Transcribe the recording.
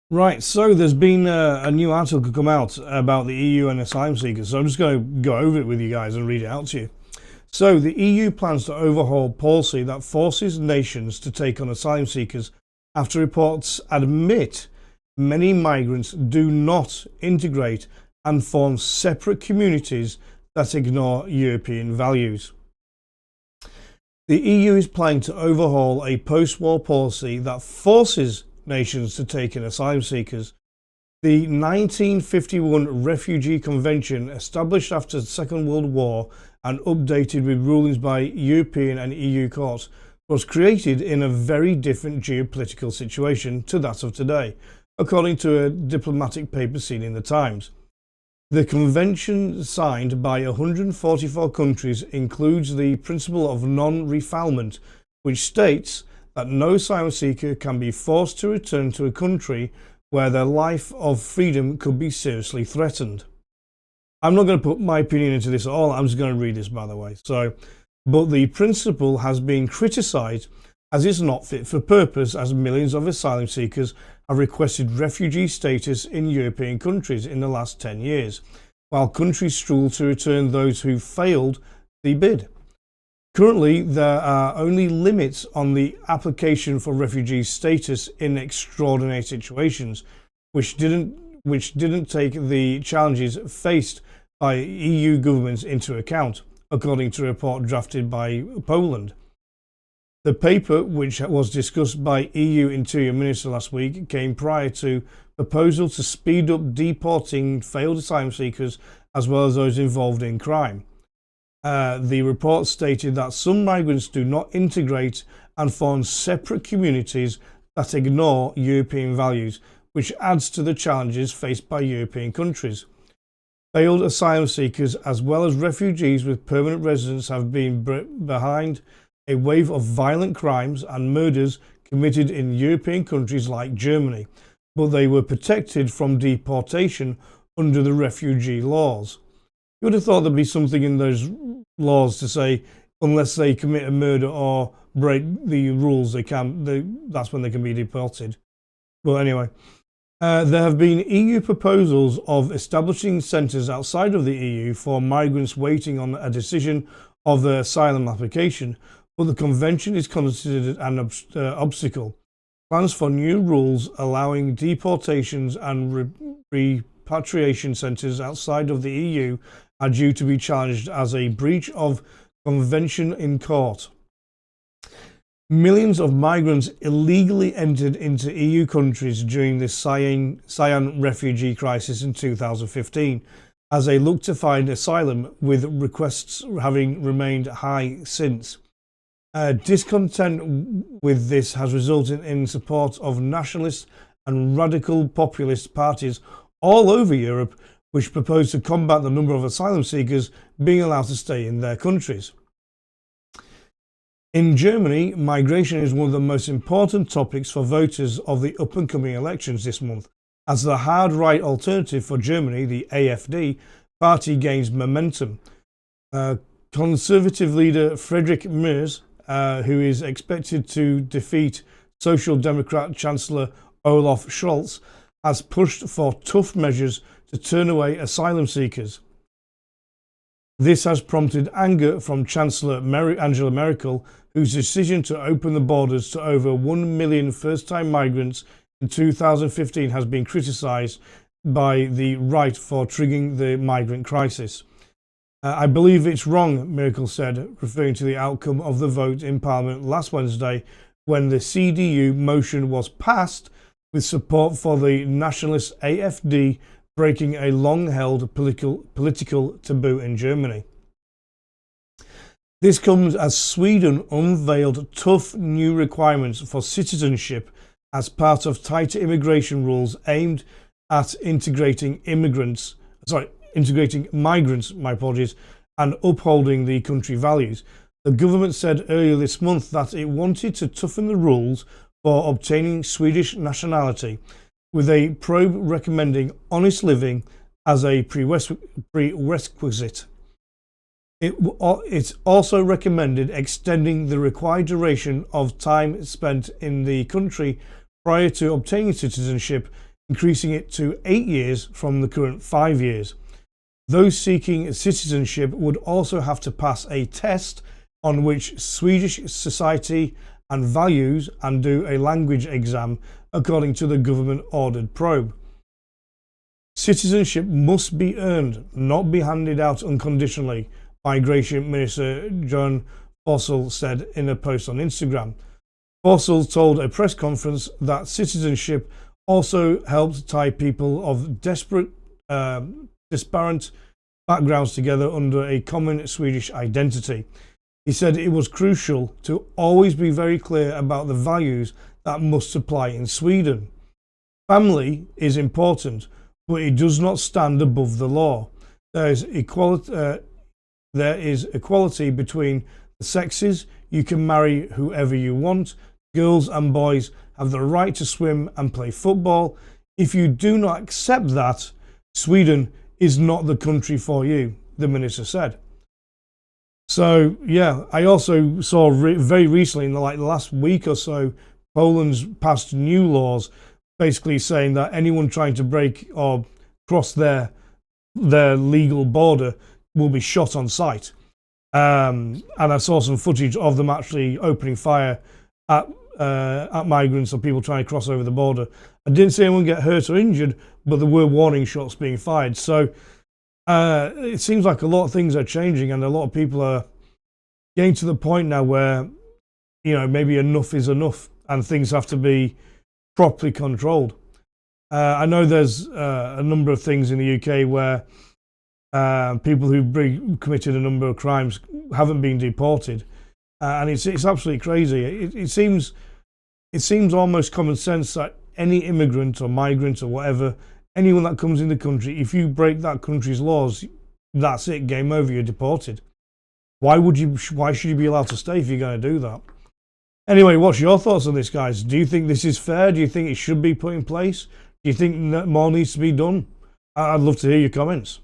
Right, so there's been a new article come out about the EU and asylum seekers, so I'm just going to go over it with you guys and read it out to you. So, the EU plans to overhaul policy that forces nations to take on asylum seekers after reports admit many migrants do not integrate and form separate communities that ignore European values. The EU is planning to overhaul a post-war policy that forces nations to take in asylum seekers. The 1951 Refugee Convention, established after the Second World War and updated with rulings by European and EU courts, was created in a very different geopolitical situation to that of today, according to a diplomatic paper seen in the Times. The convention, signed by 144 countries, includes the principle of non-refoulement, which states that no asylum seeker can be forced to return to a country where their life of freedom could be seriously threatened. I'm not going to put my opinion into this at all, I'm just going to read this, by the way. But the principle has been criticised as it's not fit for purpose, as millions of asylum seekers have requested refugee status in European countries in the last 10 years, while countries struggle to return those who failed the bid. Currently, there are only limits on the application for refugee status in extraordinary situations, which didn't take the challenges faced by EU governments into account, according to a report drafted by Poland. The paper, which was discussed by EU Interior Minister last week, came prior to proposal to speed up deporting failed asylum seekers as well as those involved in crime. The report stated that some migrants do not integrate and form separate communities that ignore European values, which adds to the challenges faced by European countries. Failed asylum seekers as well as refugees with permanent residence have been behind a wave of violent crimes and murders committed in European countries like Germany, but they were protected from deportation under the refugee laws. You would have thought there'd be something in those laws to say unless they commit a murder or break the rules, that's when they can be deported. But anyway, there have been EU proposals of establishing centres outside of the EU for migrants waiting on a decision of their asylum application, but the convention is considered an obstacle. Plans for new rules allowing deportations and repatriation centres outside of the EU are due to be challenged as a breach of convention in court. Millions of migrants illegally entered into EU countries during the Syrian refugee crisis in 2015 as they looked to find asylum, with requests having remained high since. Discontent with this has resulted in support of nationalist and radical populist parties all over Europe, which propose to combat the number of asylum seekers being allowed to stay in their countries. In Germany, migration is one of the most important topics for voters of the up-and-coming elections this month, as the hard-right alternative for Germany, the AfD, party gains momentum. Conservative leader Friedrich Merz, who is expected to defeat Social Democrat Chancellor Olaf Scholz, has pushed for tough measures to turn away asylum seekers. This has prompted anger from Chancellor Angela Merkel, whose decision to open the borders to over 1 million first-time migrants in 2015 has been criticised by the right for triggering the migrant crisis. I believe it's wrong, Merkel said, referring to the outcome of the vote in Parliament last Wednesday when the CDU motion was passed with support for the nationalist AfD, breaking a long-held political taboo in Germany. This comes as Sweden unveiled tough new requirements for citizenship as part of tighter immigration rules aimed at integrating migrants, and upholding the country values. The government said earlier this month that it wanted to toughen the rules for obtaining Swedish nationality, with a probe recommending honest living as a prerequisite. It also recommended extending the required duration of time spent in the country prior to obtaining citizenship increasing it to 8 years from the current 5 years. Those seeking citizenship would also have to pass a test on which Swedish society and values and do a language exam according to the government-ordered probe. Citizenship must be earned, not be handed out unconditionally, Migration Minister John Fossel said in a post on Instagram. Fossel told a press conference that citizenship also helped tie people of disparate backgrounds together under a common Swedish identity. He said it was crucial to always be very clear about the values that must apply in Sweden. Family is important, but it does not stand above the law. There is equality between the sexes. You can marry whoever you want. Girls and boys have the right to swim and play football. If you do not accept that, Sweden is not the country for you, the minister said. So yeah, I also saw very recently, in the last week or so, Poland's passed new laws basically saying that anyone trying to break or cross their legal border will be shot on sight. And I saw some footage of them actually opening fire at migrants or people trying to cross over the border. I didn't see anyone get hurt or injured, but there were warning shots being fired. So it seems like a lot of things are changing, and a lot of people are getting to the point now where, maybe enough is enough and things have to be properly controlled. I know there's a number of things in the UK where people who've committed a number of crimes haven't been deported, and it's absolutely crazy. It seems almost common sense that any immigrant or migrant or whatever, anyone that comes in the country, if you break that country's laws, that's it, game over, you're deported. Why should you be allowed to stay if you're going to do that? Anyway, what's your thoughts on this, guys? Do you think this is fair? Do you think it should be put in place? Do you think more needs to be done? I'd love to hear your comments.